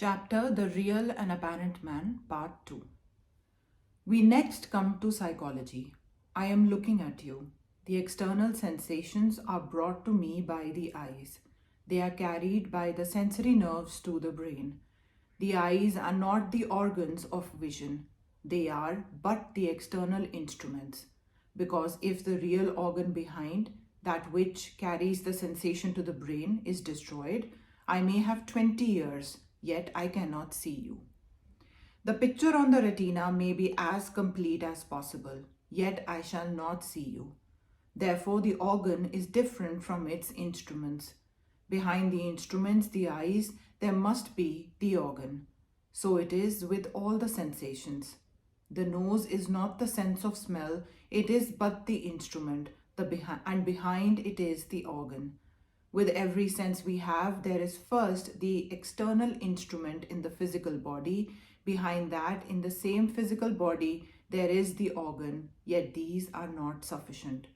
Chapter The Real and Apparent Man, Part 2. We next come to psychology. I am looking at you. The external sensations are brought to me by the eyes. They are carried by the sensory nerves to the brain. The eyes are not the organs of vision. They are but the external instruments. Because if the real organ behind, that which carries the sensation to the brain, is destroyed, I may have 20 years, yet I cannot see you. The picture on the retina may be as complete as possible, yet I shall not see you. Therefore, the organ is different from its instruments. Behind the instruments, the eyes, there must be the organ. So it is with all the sensations. The nose is not the sense of smell, it is but the instrument, and behind it is the organ. With every sense we have, there is first the external instrument in the physical body. Behind that, in the same physical body, there is the organ, yet these are not sufficient.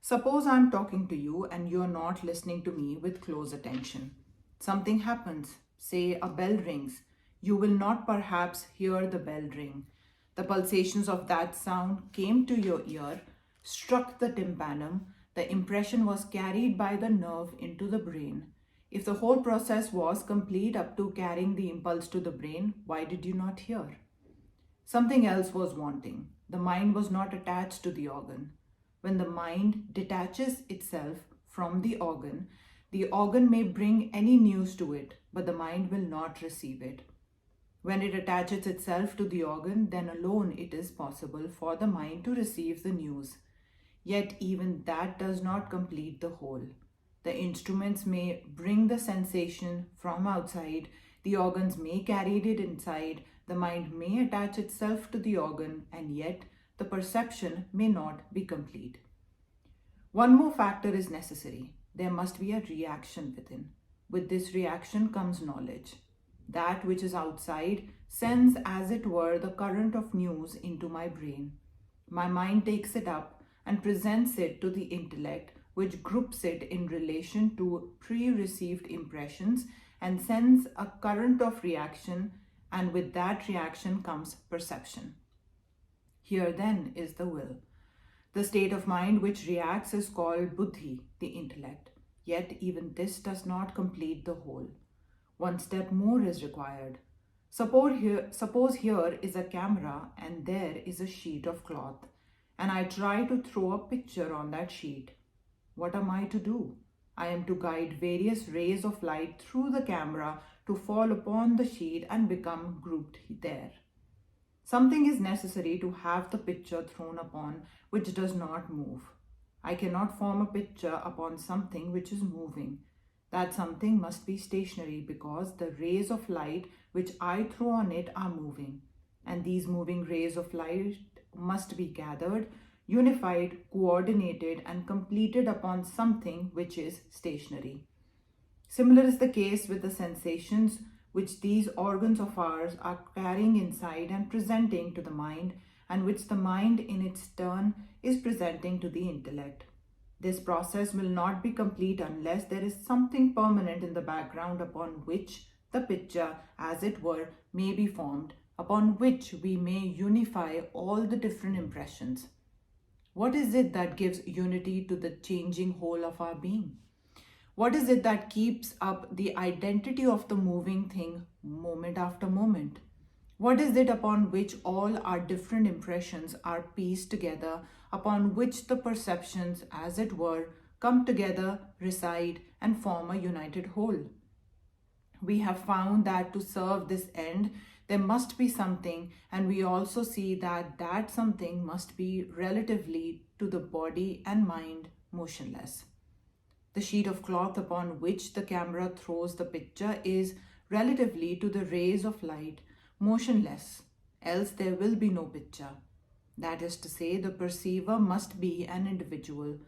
Suppose I am talking to you and you are not listening to me with close attention. Something happens, say a bell rings. You will not perhaps hear the bell ring. The pulsations of that sound came to your ear, struck the tympanum. The impression was carried by the nerve into the brain. If the whole process was complete up to carrying the impulse to the brain, why did you not hear? Something else was wanting. The mind was not attached to the organ. When the mind detaches itself from the organ may bring any news to it, but the mind will not receive it. When it attaches itself to the organ, then alone it is possible for the mind to receive the news. Yet even that does not complete the whole. The instruments may bring the sensation from outside, the organs may carry it inside, the mind may attach itself to the organ, and yet the perception may not be complete. One more factor is necessary. There must be a reaction within. With this reaction comes knowledge. That which is outside sends, as it were, the current of news into my brain. My mind takes it up and presents it to the intellect, which groups it in relation to pre-received impressions and sends a current of reaction, and with that reaction comes perception. Here then is the will. The state of mind which reacts is called buddhi, the intellect. Yet even this does not complete the whole. One step more is required. Suppose here is a camera and there is a sheet of cloth, and I try to throw a picture on that sheet. What am I to do? I am to guide various rays of light through the camera to fall upon the sheet and become grouped there. Something is necessary to have the picture thrown upon which does not move. I cannot form a picture upon something which is moving. That something must be stationary because the rays of light which I throw on it are moving, and these moving rays of light must be gathered, unified, coordinated, and completed upon something which is stationary. Similar is the case with the sensations which these organs of ours are carrying inside and presenting to the mind, and which the mind in its turn is presenting to the intellect. This process will not be complete unless there is something permanent in the background upon which the picture, as it were, may be formed, upon which we may unify all the different impressions. What is it that gives unity to the changing whole of our being? What is it that keeps up the identity of the moving thing moment after moment? What is it upon which all our different impressions are pieced together, upon which the perceptions, as it were, come together, reside, and form a united whole? We have found that to serve this end, there must be something, and we also see that that something must be relatively to the body and mind motionless. The sheet of cloth upon which the camera throws the picture is relatively to the rays of light motionless, else there will be no picture. That is to say, the perceiver must be an individual.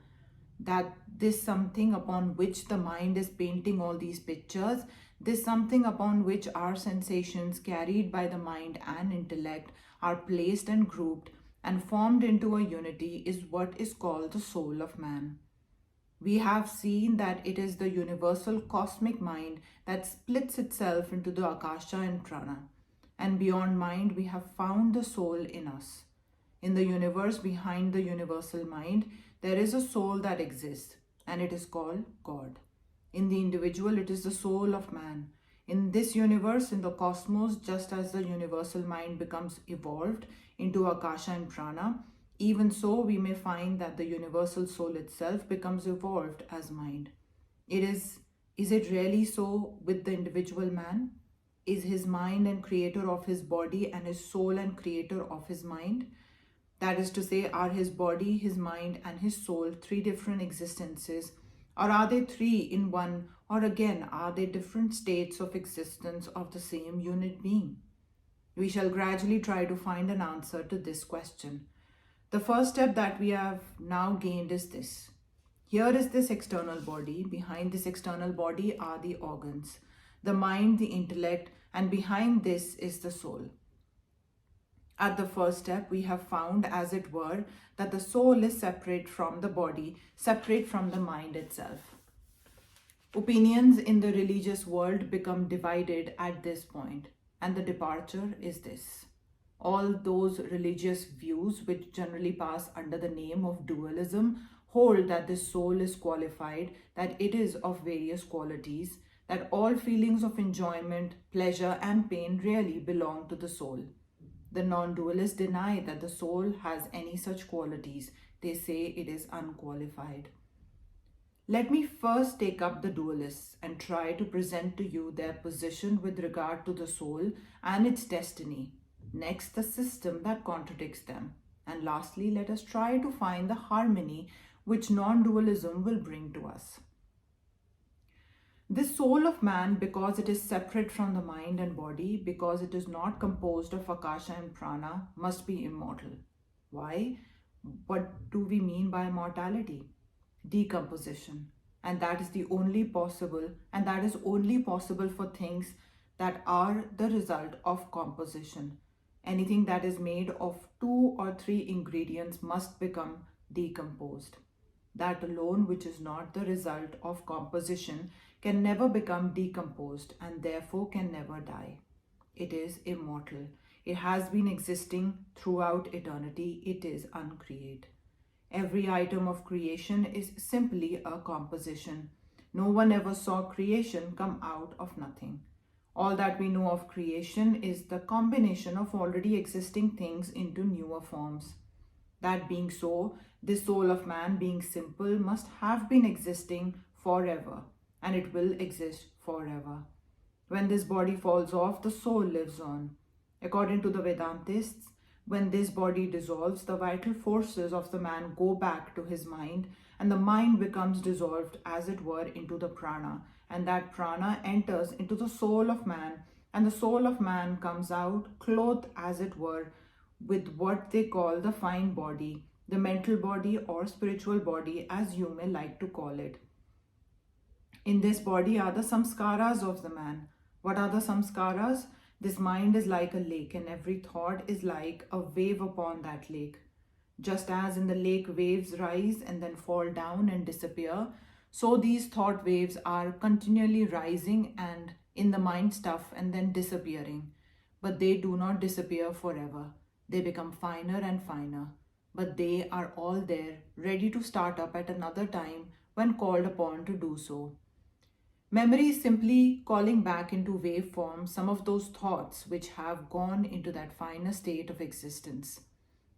That this something upon which the mind is painting all these pictures, this something upon which our sensations carried by the mind and intellect are placed and grouped and formed into a unity, is what is called the soul of man. We have seen that it is the universal cosmic mind that splits itself into the Akasha and Prana. And beyond mind, we have found the soul in us. In the universe behind the universal mind, there is a soul that exists, and it is called God. In the individual, it is the soul of man. In this universe, in the cosmos, just as the universal mind becomes evolved into Akasha and Prana, even so we may find that the universal soul itself becomes evolved as mind. Is it really so with the individual man? Is his mind and creator of his body, and his soul and creator of his mind? That is to say, are his body, his mind, and his soul three different existences? Or are they three in one? Or again, are they different states of existence of the same unit being? We shall gradually try to find an answer to this question. The first step that we have now gained is this. Here is this external body. Behind this external body are the organs, the mind, the intellect, and behind this is the soul. At the first step, we have found, as it were, that the soul is separate from the body, separate from the mind itself. Opinions in the religious world become divided at this point, and the departure is this. All those religious views which generally pass under the name of dualism hold that the soul is qualified, that it is of various qualities, that all feelings of enjoyment, pleasure, and pain really belong to the soul. The non-dualists deny that the soul has any such qualities. They say it is unqualified. Let me first take up the dualists and try to present to you their position with regard to the soul and its destiny. Next, the system that contradicts them. And lastly, let us try to find the harmony which non-dualism will bring to us. This soul of man, because it is separate from the mind and body, because it is not composed of Akasha and Prana, must be immortal. Why? What do we mean by immortality? Decomposition. And that is only possible for things that are the result of composition. Anything that is made of 2 or 3 ingredients must become decomposed. That alone, which is not the result of composition, can never become decomposed and therefore can never die. It is immortal. It has been existing throughout eternity. It is uncreate. Every item of creation is simply a composition. No one ever saw creation come out of nothing. All that we know of creation is the combination of already existing things into newer forms. That being so, this soul of man, being simple, must have been existing forever, and it will exist forever. When this body falls off, the soul lives on. According to the Vedantists, when this body dissolves, the vital forces of the man go back to his mind, and the mind becomes dissolved, as it were, into the prana, and that prana enters into the soul of man, and the soul of man comes out, clothed, as it were, with what they call the fine body, the mental body or spiritual body, as you may like to call it. In this body are the samskaras of the man. What are the samskaras? This mind is like a lake, and every thought is like a wave upon that lake. Just as in the lake waves rise and then fall down and disappear, so these thought waves are continually rising and in the mind stuff and then disappearing. But they do not disappear forever. They become finer and finer. But they are all there, ready to start up at another time when called upon to do so. Memory is simply calling back into wave form some of those thoughts which have gone into that finer state of existence.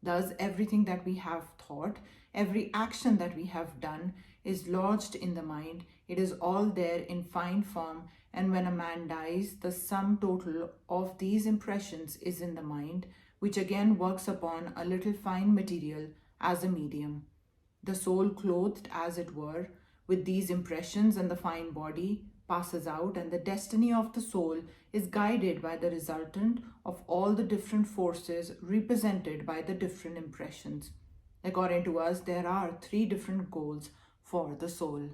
Thus, everything that we have thought, every action that we have done is lodged in the mind. It is all there in fine form, and when a man dies, the sum total of these impressions is in the mind, which again works upon a little fine material as a medium. The soul, clothed, as it were, with these impressions and the fine body, passes out, and the destiny of the soul is guided by the resultant of all the different forces represented by the different impressions. According to us, there are 3 different goals for the soul.